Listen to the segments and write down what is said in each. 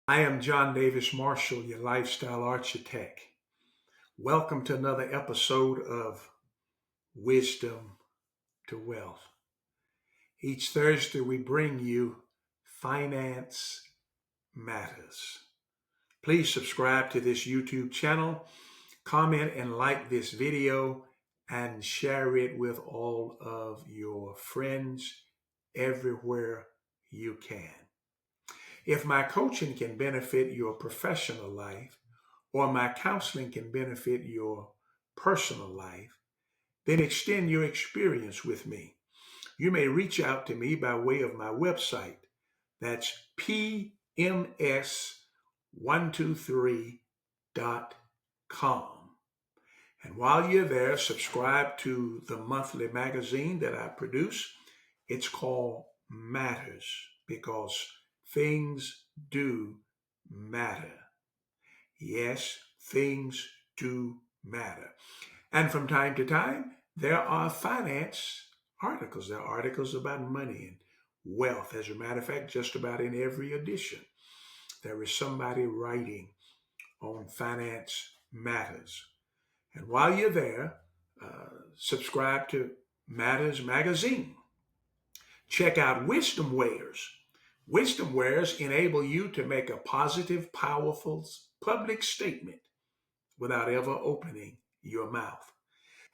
I am John Davis Marshall, your lifestyle architect. Welcome to another episode of Wisdom to Wealth. Each Thursday, we bring you Finance Matters. Please subscribe to this YouTube channel, comment and like this video, and share it with all of your friends everywhere you can. If my coaching can benefit your professional life, or my counseling can benefit your personal life, then extend your experience with me. You may reach out to me by way of my website. That's pms123.com. And while you're there, subscribe to the monthly magazine that I produce. It's called Matters because things do matter. Yes, things do matter. And from time to time, there are finance articles. There are articles about money and wealth. As a matter of fact, just about in every edition, there is somebody writing on finance matters. And while you're there, subscribe to Matters Magazine. Check out Wisdom Wares. Wisdom Wares enable you to make a positive, powerful public statement without ever opening your mouth.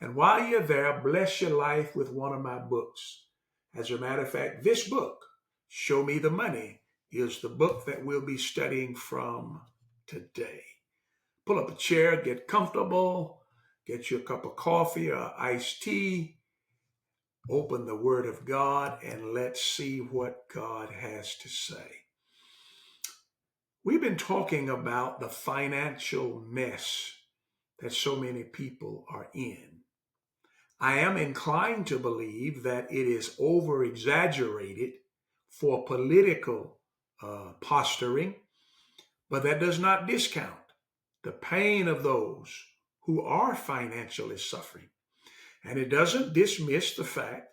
And while you're there, bless your life with one of my books. As a matter of fact, this book, Show Me the Money, is the book that we'll be studying from today. Pull up a chair, get comfortable, get you a cup of coffee or iced tea, open the Word of God, and let's see what God has to say. We've been talking about the financial mess that so many people are in. I am inclined to believe that it is over-exaggerated for political posturing, but that does not discount the pain of those who are financially suffering. And it doesn't dismiss the fact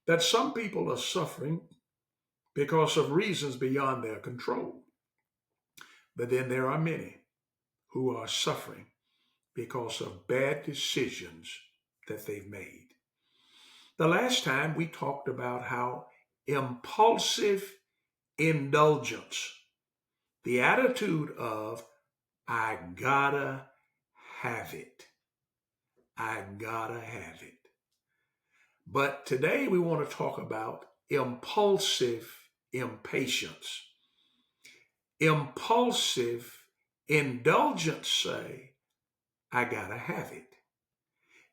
that some people are suffering because of reasons beyond their control. But then there are many who are suffering because of bad decisions that they've made. The last time we talked about how impulsive indulgence, the attitude of, I gotta have it. I gotta have it. But today we want to talk about impulsive impatience. Impulsive indulgence say, I gotta have it.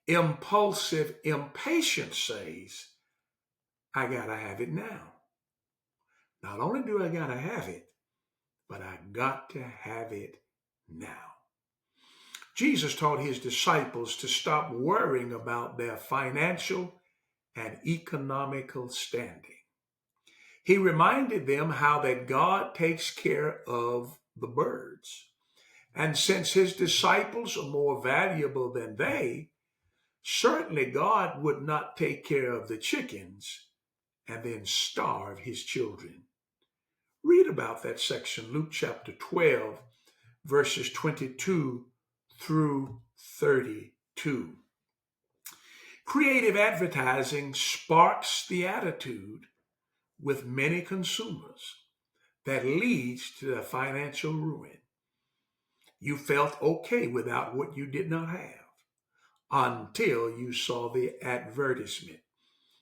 Impulsive impatience says, I gotta have it now. Not only do I gotta have it, but I got to have it now. Jesus taught his disciples to stop worrying about their financial and economical standing. He reminded them how that God takes care of the birds. And since his disciples are more valuable than they, certainly God would not take care of the chickens and then starve his children. Read about that section, Luke chapter 12, verses 22 through 32. Creative advertising sparks the attitude with many consumers that leads to their financial ruin. You felt okay without what you did not have until you saw the advertisement.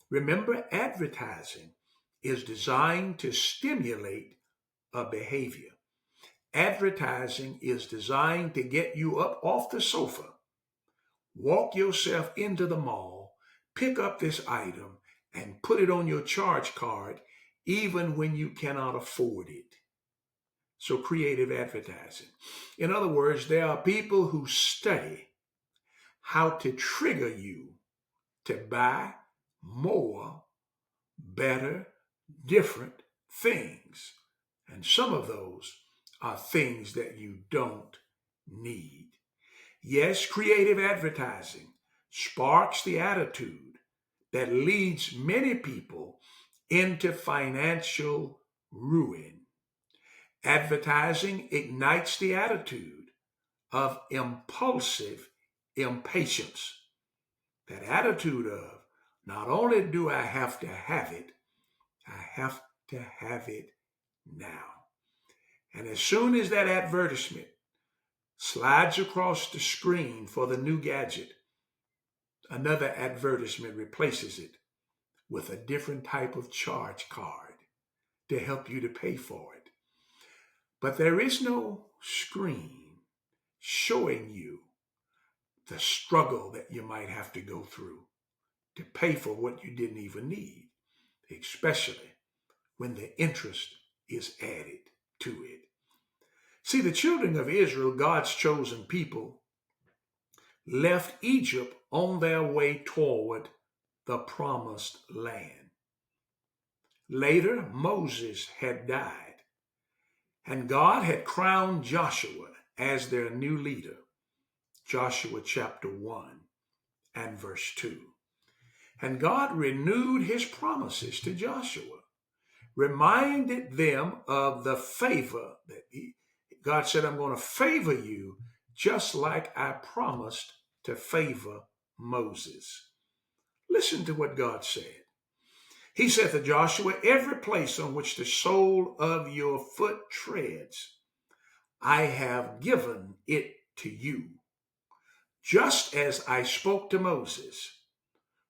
Remember, advertising is designed to stimulate a behavior. Advertising is designed to get you up off the sofa, walk yourself into the mall, pick up this item, and put it on your charge card, even when you cannot afford it. So creative advertising. In other words, there are people who study how to trigger you to buy more, better, different things. And some of those are things that you don't need. Yes, creative advertising sparks the attitude that leads many people into financial ruin. Advertising ignites the attitude of impulsive impatience. That attitude of, not only do I have to have it, I have to have it now. And as soon as that advertisement slides across the screen for the new gadget, another advertisement replaces it with a different type of charge card to help you to pay for it. But there is no screen showing you the struggle that you might have to go through to pay for what you didn't even need, especially when the interest is added to it. See, the children of Israel, God's chosen people, left Egypt on their way toward the promised land. Later, Moses had died, and God had crowned Joshua as their new leader. Joshua chapter 1 and verse 2. And God renewed his promises to Joshua, reminded them of the favor that God said, I'm going to favor you just like I promised to favor Moses. Listen to what God said. He said to Joshua, every place on which the sole of your foot treads, I have given it to you, just as I spoke to Moses.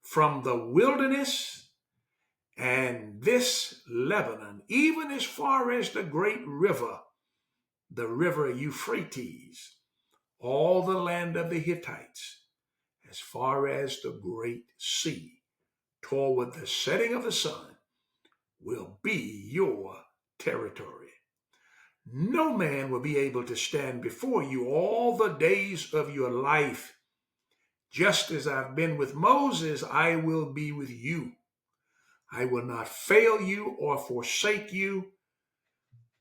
From the wilderness and this Lebanon, even as far as the great river, the river Euphrates, all the land of the Hittites, as far as the great sea, toward the setting of the sun, will be your territory. No man will be able to stand before you all the days of your life. Just as I've been with Moses, I will be with you. I will not fail you or forsake you.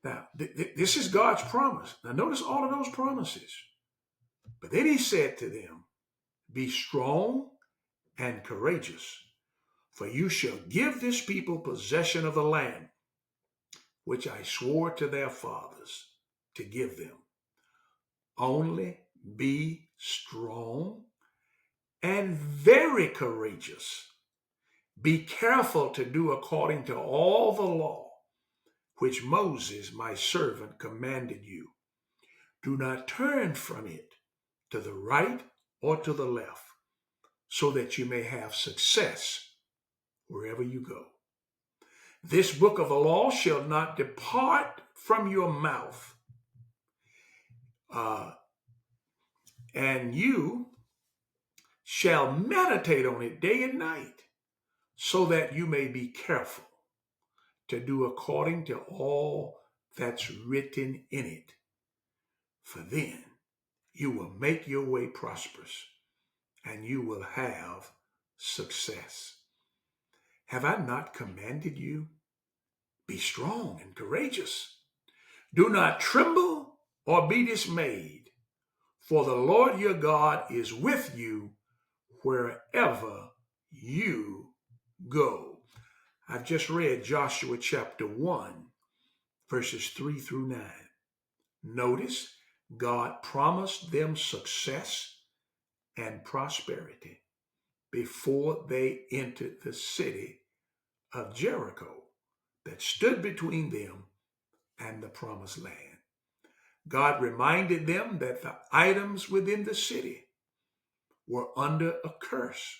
Now, this is God's promise. Now, notice all of those promises. But then he said to them, be strong and courageous, for you shall give this people possession of the land, which I swore to their fathers to give them. Only be strong and very courageous. Be careful to do according to all the law which Moses, my servant, commanded you. Do not turn from it to the right or to the left, so that you may have success wherever you go. This book of the law shall not depart from your mouth, and you shall meditate on it day and night, so that you may be careful to do according to all that's written in it. For then you will make your way prosperous, and you will have success. Have I not commanded you? Be strong and courageous. Do not tremble or be dismayed, for the Lord your God is with you wherever you go. I've just read Joshua chapter 1, verses 3 through 9. Notice God promised them success and prosperity before they entered the city of Jericho that stood between them and the promised land. God reminded them that the items within the city were under a curse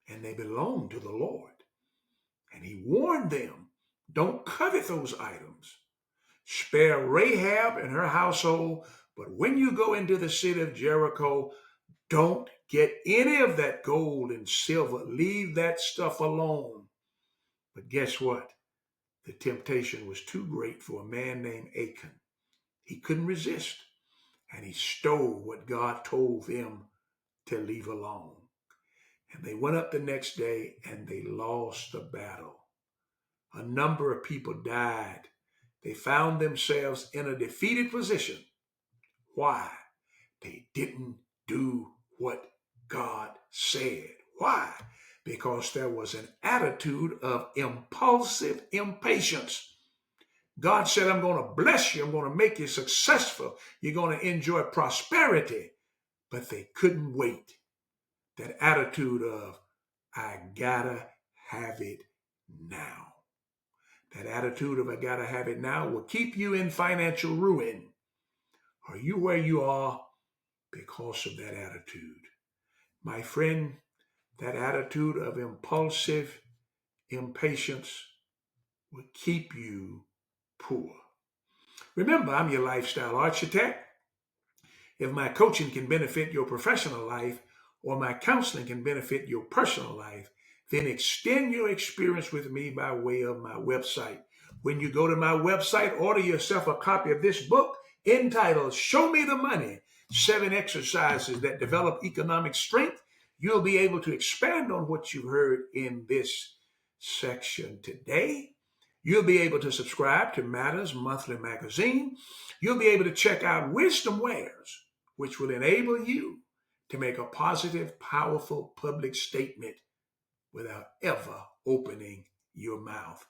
and they belonged to the Lord. And he warned them, don't covet those items. Spare Rahab and her household, but when you go into the city of Jericho, don't get any of that gold and silver. Leave that stuff alone. But guess what? The temptation was too great for a man named Achan. He couldn't resist, and he stole what God told them to leave alone. And they went up the next day and they lost the battle. A number of people died. They found themselves in a defeated position. Why? They didn't do what God said. Why? Because there was an attitude of impulsive impatience. God said, I'm going to bless you. I'm going to make you successful. You're going to enjoy prosperity. But they couldn't wait. That attitude of, I gotta have it now. That attitude of, I gotta have it now, will keep you in financial ruin. Are you where you are because of that attitude? My friend, that attitude of impulsive impatience will keep you poor. Remember, I'm your lifestyle architect. If my coaching can benefit your professional life or my counseling can benefit your personal life, then extend your experience with me by way of my website. When you go to my website, order yourself a copy of this book entitled Show Me the Money, 7 Exercises That Develop Economic Strength. You'll be able to expand on what you've heard in this section today. You'll be able to subscribe to Matters Monthly Magazine. You'll be able to check out Wisdom Wares, which will enable you to make a positive, powerful public statement without ever opening your mouth.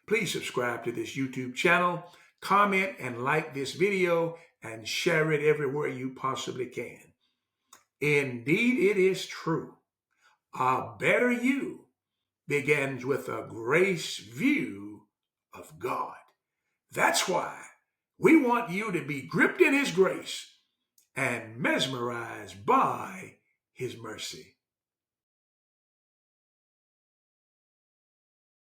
Please subscribe to this YouTube channel, comment and like this video, and share it everywhere you possibly can. Indeed, it is true. A better you begins with a grace view of God. That's why we want you to be gripped in His grace and mesmerized by His mercy.